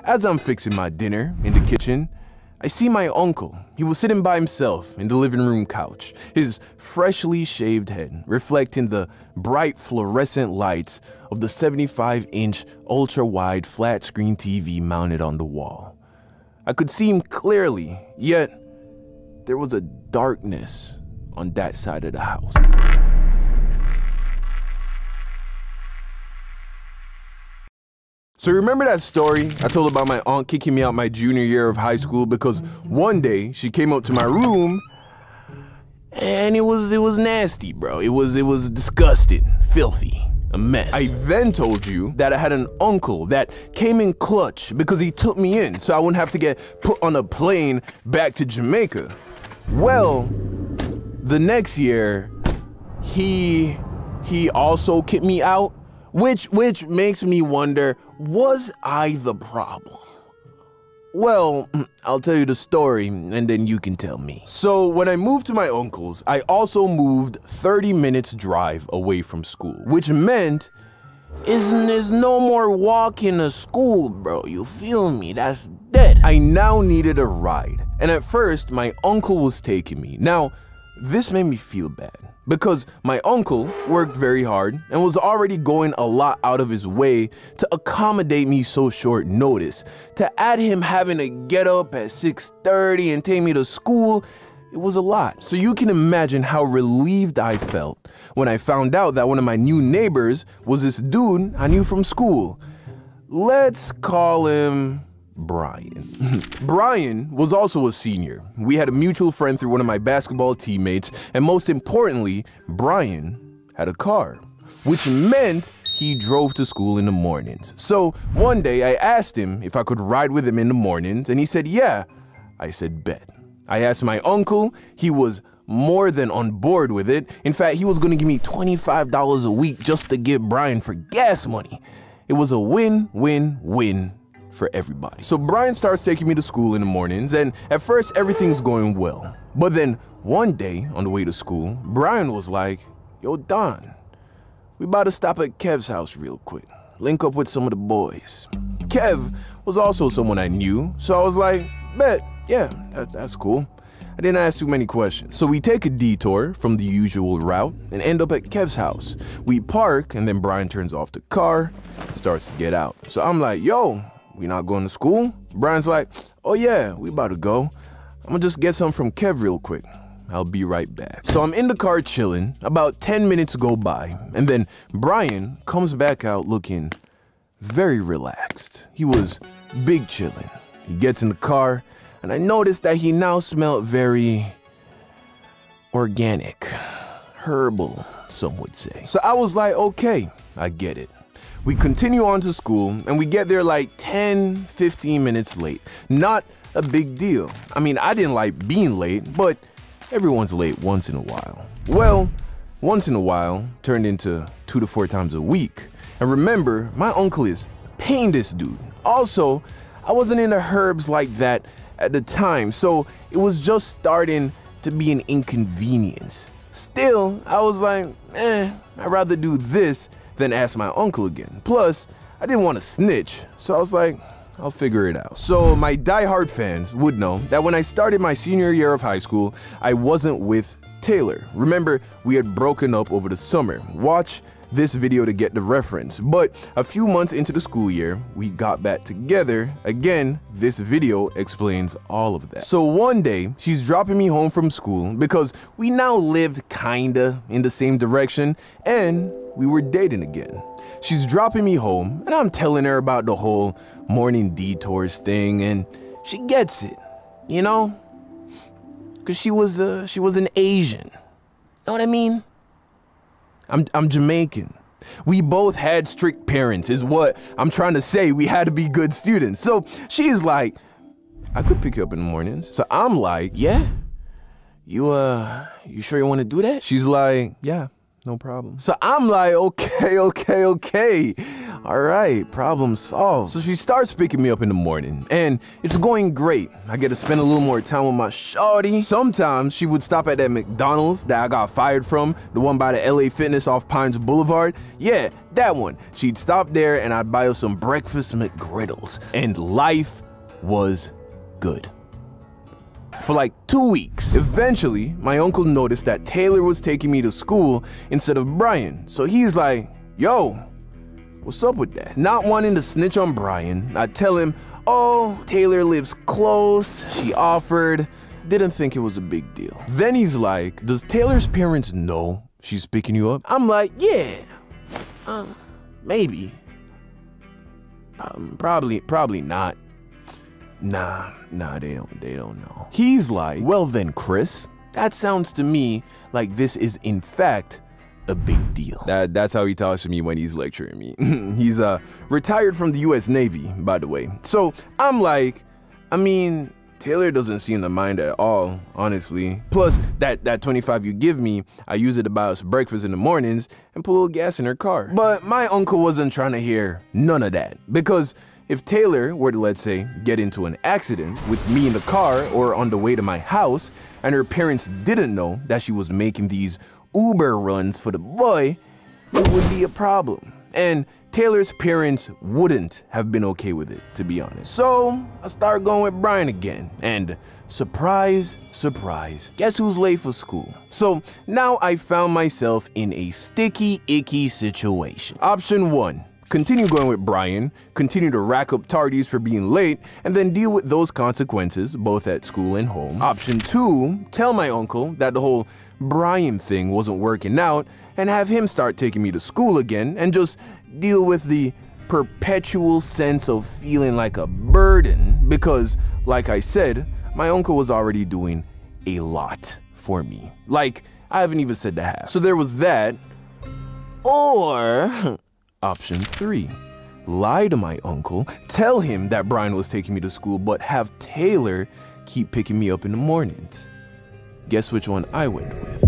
As I'm fixing my dinner in the kitchen, I see my uncle. He was sitting by himself in the living room couch, his freshly shaved head reflecting the bright fluorescent lights of the 75-inch ultra-wide flat-screen TV mounted on the wall. I could see him clearly, yet there was a darkness on that side of the house. So remember that story I told about my aunt kicking me out my junior year of high school because one day she came up to my room and it was nasty, bro. It was disgusting, filthy, a mess. I then told you that I had an uncle that came in clutch because he took me in so I wouldn't have to get put on a plane back to Jamaica. Well, the next year, he also kicked me out. Which makes me wonder, was I the problem? Well, I'll tell you the story and then you can tell me. So when I moved to my uncle's, I also moved 30 minutes drive away from school, which meant there's no more walking to school, bro. You feel me? That's dead. I now needed a ride. And at first, my uncle was taking me. Now, this made me feel bad because my uncle worked very hard and was already going a lot out of his way to accommodate me so short notice. To add him having to get up at 6:30 and take me to school, it was a lot. So you can imagine how relieved I felt when I found out that one of my new neighbors was this dude I knew from school. Let's call him Brian. Brian was also a senior. We had a mutual friend through one of my basketball teammates, and most importantly, Brian had a car, which meant he drove to school in the mornings. So one day I asked him if I could ride with him in the mornings, and he said, yeah. I said, bet. I asked my uncle. He was more than on board with it. In fact, he was going to give me $25 a week just to give Brian for gas money. It was a win-win-win for everybody. So Brian starts taking me to school in the mornings, and at first everything's going well. But then one day on the way to school, Brian was like, yo, Don, we about to stop at Kev's house real quick. Link up with some of the boys. Kev was also someone I knew, so I was like, bet, yeah, that's cool. I didn't ask too many questions. So we take a detour from the usual route and end up at Kev's house. We park, and then Brian turns off the car and starts to get out. So I'm like, yo, we not going to school? Brian's like, oh yeah, we about to go. I'm gonna just get some from Kev real quick. I'll be right back. So I'm in the car chilling. About 10 minutes go by, and then Brian comes back out looking very relaxed. He was big chilling. He gets in the car, and I noticed that he now smelled very organic, herbal, some would say. So I was like, okay, I get it. We continue on to school, and we get there like 10, 15 minutes late. Not a big deal. I mean, I didn't like being late, but everyone's late once in a while. Well, once in a while turned into 2 to 4 times a week. And remember, my uncle is paying this dude. Also, I wasn't into herbs like that at the time, so it was just starting to be an inconvenience. Still, I was like, I'd rather do this than ask my uncle again. Plus, I didn't want to snitch, so I was like, I'll figure it out. So my diehard fans would know that when I started my senior year of high school, I wasn't with Taylor. Remember, we had broken up over the summer. Watch this video to get the reference. But a few months into the school year, we got back together. Again, this video explains all of that. So one day, she's dropping me home from school because we now lived kinda in the same direction, and we were dating again. She's dropping me home, and I'm telling her about the whole morning detours thing, and she gets it, you know? Cause she was an Asian. Know what I mean? I'm Jamaican. We both had strict parents, is what I'm trying to say. We had to be good students. So she's like, I could pick you up in the mornings. So I'm like, yeah, you sure you want to do that? She's like, yeah, no problem. So I'm like, okay. All right, problem solved. So she starts picking me up in the morning, and it's going great. I get to spend a little more time with my shawty. Sometimes she would stop at that McDonald's that I got fired from, the one by the LA Fitness off Pines Boulevard. Yeah, that one. She'd stop there and I'd buy her some breakfast McGriddles, and life was good. For like 2 weeks. Eventually, my uncle noticed that Taylor was taking me to school instead of Brian. So he's like, yo, what's up with that? Not wanting to snitch on Brian, I tell him, oh, Taylor lives close, she offered, didn't think it was a big deal. Then he's like, does Taylor's parents know she's picking you up? I'm like, yeah, maybe. Probably not. Nah, they don't know. He's like, well then, Chris, that sounds to me like this is in fact a big deal. That's how he talks to me when he's lecturing me. He's retired from the US Navy, by the way. So I'm like, I mean, Taylor doesn't seem to mind at all, honestly. Plus, that 25 you give me, I use it to buy us breakfast in the mornings and put a little gas in her car. But my uncle wasn't trying to hear none of that, because if Taylor were to, let's say, get into an accident with me in the car or on the way to my house, and her parents didn't know that she was making these Uber runs for the boy, it would be a problem. And Taylor's parents wouldn't have been okay with it, to be honest. So I started going with Brian again, and surprise, surprise, guess who's late for school? So now I found myself in a sticky, icky situation. Option 1. Continue going with Brian, continue to rack up tardies for being late, and then deal with those consequences, both at school and home. Option 2, tell my uncle that the whole Brian thing wasn't working out, and have him start taking me to school again, and just deal with the perpetual sense of feeling like a burden, because, like I said, my uncle was already doing a lot for me. Like, I haven't even said the half. So there was that, or Option 3, lie to my uncle, tell him that Brian was taking me to school, but have Taylor keep picking me up in the mornings. Guess which one I went with?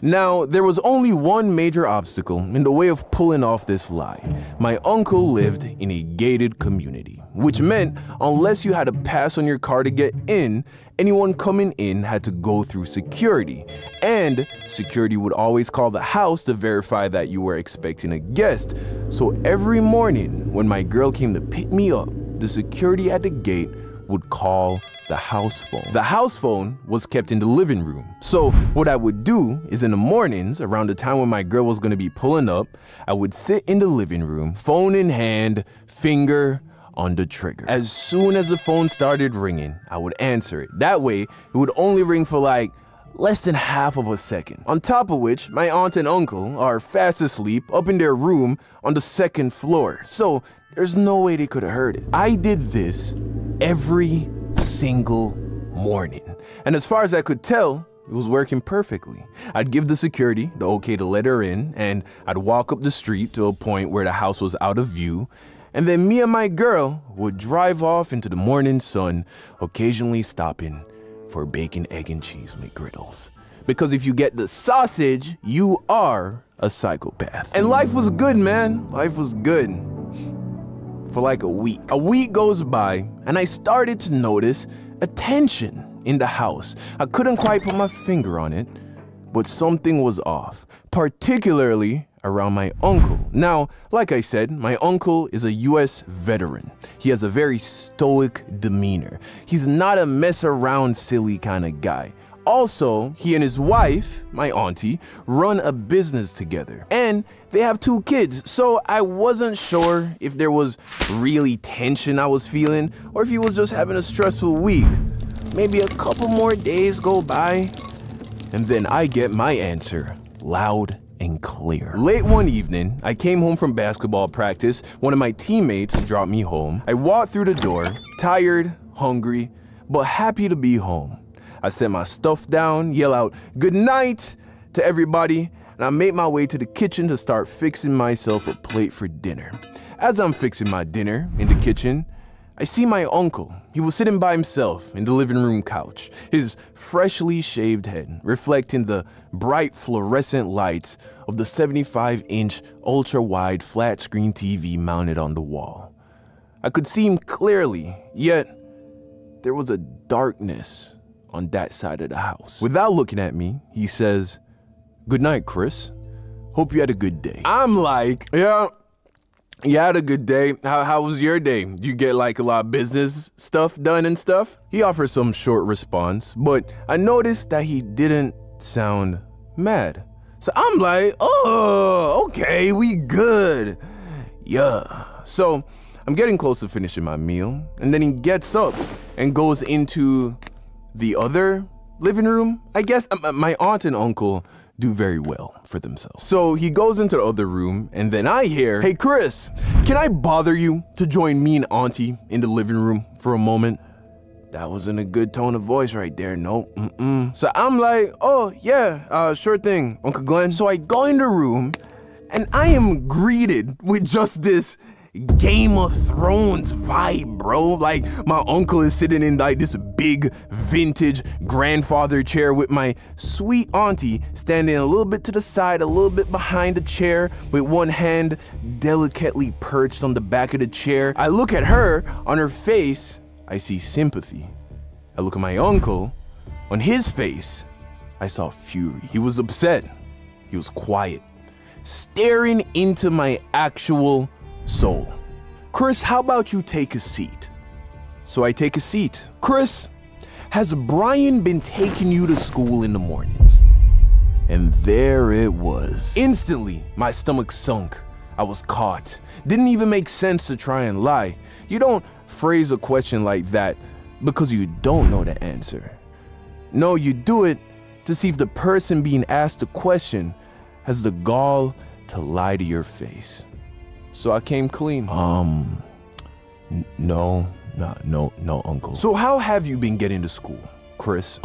Now, there was only one major obstacle in the way of pulling off this lie. My uncle lived in a gated community, which meant unless you had a pass on your car to get in, anyone coming in had to go through security. And security would always call the house to verify that you were expecting a guest. So every morning when my girl came to pick me up, the security at the gate would call the house phone. The house phone was kept in the living room. So what I would do is in the mornings, around the time when my girl was gonna be pulling up, I would sit in the living room, phone in hand, finger on the trigger. As soon as the phone started ringing, I would answer it. That way, it would only ring for like less than half of a second. On top of which, my aunt and uncle are fast asleep up in their room on the 2nd floor. So there's no way they could have heard it. I did this every single morning. And as far as I could tell, it was working perfectly. I'd give the security the okay to let her in, and I'd walk up the street to a point where the house was out of view, and then me and my girl would drive off into the morning sun, occasionally stopping for bacon, egg, and cheese McGriddles. Because if you get the sausage, you are a psychopath. And life was good, man. Life was good. For like a week. A week goes by, and I started to notice a tension in the house. I couldn't quite put my finger on it, but something was off, particularly around my uncle. Now, like I said, my uncle is a US veteran. He has a very stoic demeanor. He's not a mess around silly kind of guy. Also, he and his wife, my auntie, run a business together, and they have 2 kids, so I wasn't sure if there was really tension I was feeling, or if he was just having a stressful week. Maybe a couple more days go by, and then I get my answer, loud and clear. Late one evening, I came home from basketball practice. One of my teammates dropped me home. I walked through the door, tired, hungry, but happy to be home. I set my stuff down, yell out, "Good night," to everybody, and I made my way to the kitchen to start fixing myself a plate for dinner. As I'm fixing my dinner in the kitchen, I see my uncle. He was sitting by himself in the living room couch, his freshly shaved head reflecting the bright fluorescent lights of the 75-inch ultra-wide flat-screen TV mounted on the wall. I could see him clearly, yet there was a darkness on that side of the house. Without looking at me, he says, "Good night, Chris. Hope you had a good day." I'm like, yeah, you had a good day. How was your day? You get like a lot of business stuff done and stuff? He offers some short response, but I noticed that he didn't sound mad. So I'm like, oh, okay, we good. Yeah. So I'm getting close to finishing my meal, and then he gets up and goes into the other living room. I guess my aunt and uncle do very well for themselves. So he goes into the other room, and then I hear, "Hey Chris, can I bother you to join me and auntie in the living room for a moment?" That wasn't a good tone of voice right there, nope. So I'm like, "Oh yeah, sure thing, Uncle Glenn." So I go in the room, and I am greeted with just this Game of Thrones vibe, bro. Like, my uncle is sitting in like this big vintage grandfather chair with my sweet auntie standing a little bit to the side, a little bit behind the chair, with one hand delicately perched on the back of the chair. I look at her. On her face, I see sympathy. I look at my uncle. On his face, I saw fury. He was upset. He was quiet, staring into my actual soul. "Chris, how about you take a seat?" So I take a seat. "Chris, has Brian been taking you to school in the mornings?" And there it was. Instantly, my stomach sunk. I was caught. Didn't even make sense to try and lie. You don't phrase a question like that because you don't know the answer. No, you do it to see if the person being asked the question has the gall to lie to your face. So I came clean. No, uncle. "So how have you been getting to school, Chris?"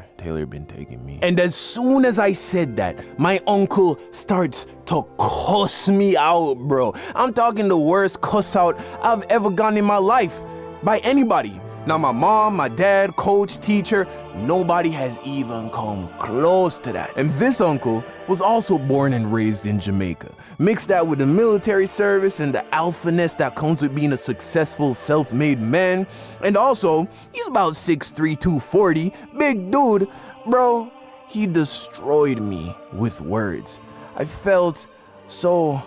Taylor been taking me." And as soon as I said that, my uncle starts to cuss me out, bro. I'm talking the worst cuss out I've ever gotten in my life by anybody. Now, my mom, my dad, coach, teacher, nobody has even come close to that. And this uncle was also born and raised in Jamaica. Mix that with the military service and the alphaness that comes with being a successful, self-made man. And also, he's about 6'3", 240, big dude. Bro, he destroyed me with words. I felt so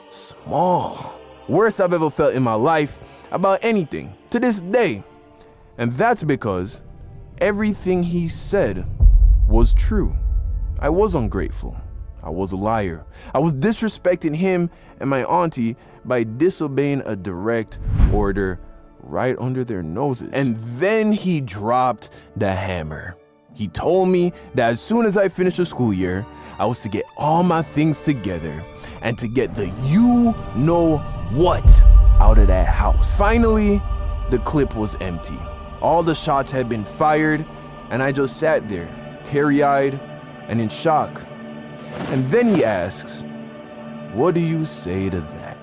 small. Worst I've ever felt in my life about anything, to this day. And that's because everything he said was true. I was ungrateful. I was a liar. I was disrespecting him and my auntie by disobeying a direct order right under their noses. And then he dropped the hammer. He told me that as soon as I finished the school year, I was to get all my things together and to get the you-know-what out of that house. Finally, the clip was empty. All the shots had been fired, and I just sat there, teary-eyed and in shock. And then he asks, "What do you say to that?"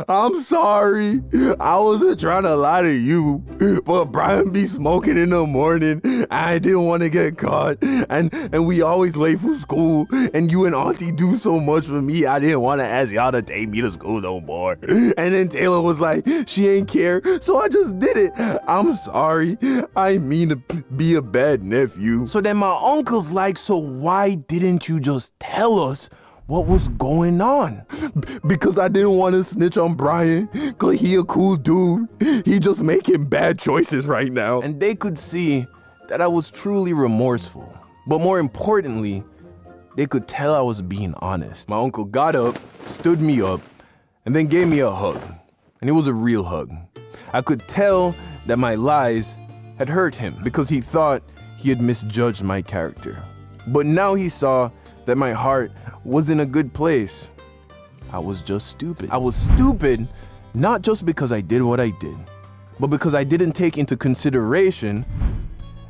"I'm sorry. I wasn't trying to lie to you, but Brian be smoking in the morning. I didn't want to get caught, and we always late for school, and you and auntie do so much for me, I didn't want to ask y'all to take me to school no more. And then Taylor was like, she ain't care, so I just did it. I'm sorry. I mean to be a bad nephew." So then my uncle's like, "So why didn't you just tell us what was going on?" "Because I didn't want to snitch on Brian, because he a cool dude. He just making bad choices right now." And they could see that I was truly remorseful. But more importantly, they could tell I was being honest. My uncle got up, stood me up, and then gave me a hug. And it was a real hug. I could tell that my lies had hurt him because he thought he had misjudged my character. But now he saw that my heart was in a good place. I was just stupid. I was stupid not just because I did what I did, but because I didn't take into consideration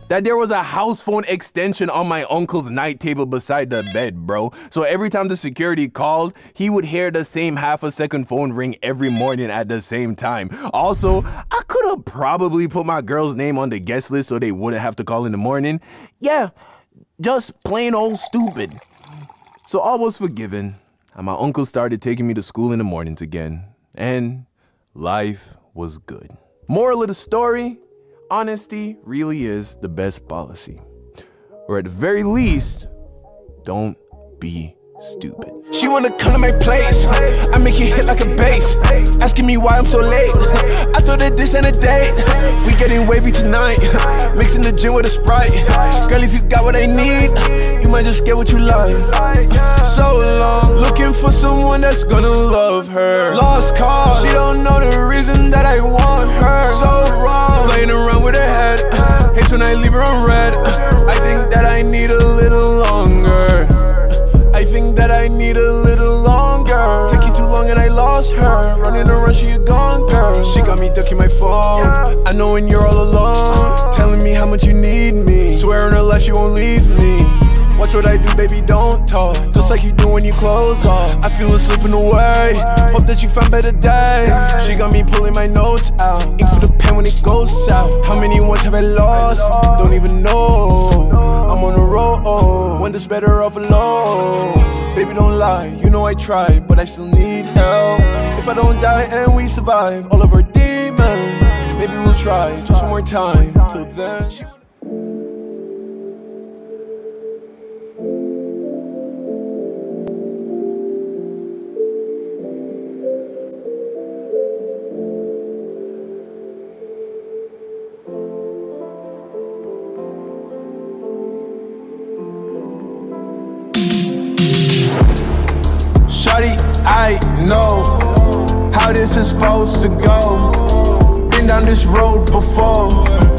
that there was a house phone extension on my uncle's night table beside the bed, bro. So every time the security called, he would hear the same half-a-second phone ring every morning at the same time. Also, I could have probably put my girl's name on the guest list so they wouldn't have to call in the morning. Yeah, just plain old stupid. So all was forgiven, and my uncle started taking me to school in the mornings again, and life was good. Moral of the story, honesty really is the best policy. Or at the very least, don't be stupid. She wanna come to my place, I make it hit like a bass. Asking me why I'm so late, I thought that this ain't a date. We getting wavy tonight, mixing the gin with a Sprite. Girl, if you got what I need, you might just get what you like. So long, looking for someone that's gonna love her. Lost cause, she don't know the reason that I want her. So wrong, playing around with her head, hates when I leave her on red. I think that I need a little longer. I think that I need a little longer. Taking too long and I lost her. Running around, she a gone girl. She got me ducking my phone. I know when you're all alone, telling me how much you need me. Swearing her life she won't leave me. Watch what I do, baby, don't talk. Just like you do when you close off. I feel her slipping away. Hope that you find better days. She got me pulling my notes out. Ink for the pen when it goes south. How many ones have I lost? Don't even know. I'm on the road, when it's better off alone. Baby, don't lie, you know I tried, but I still need help. If I don't die and we survive all of our demons, maybe we'll try just one more time. Till then, Shawty, I know how this is supposed to go. Been down this road before.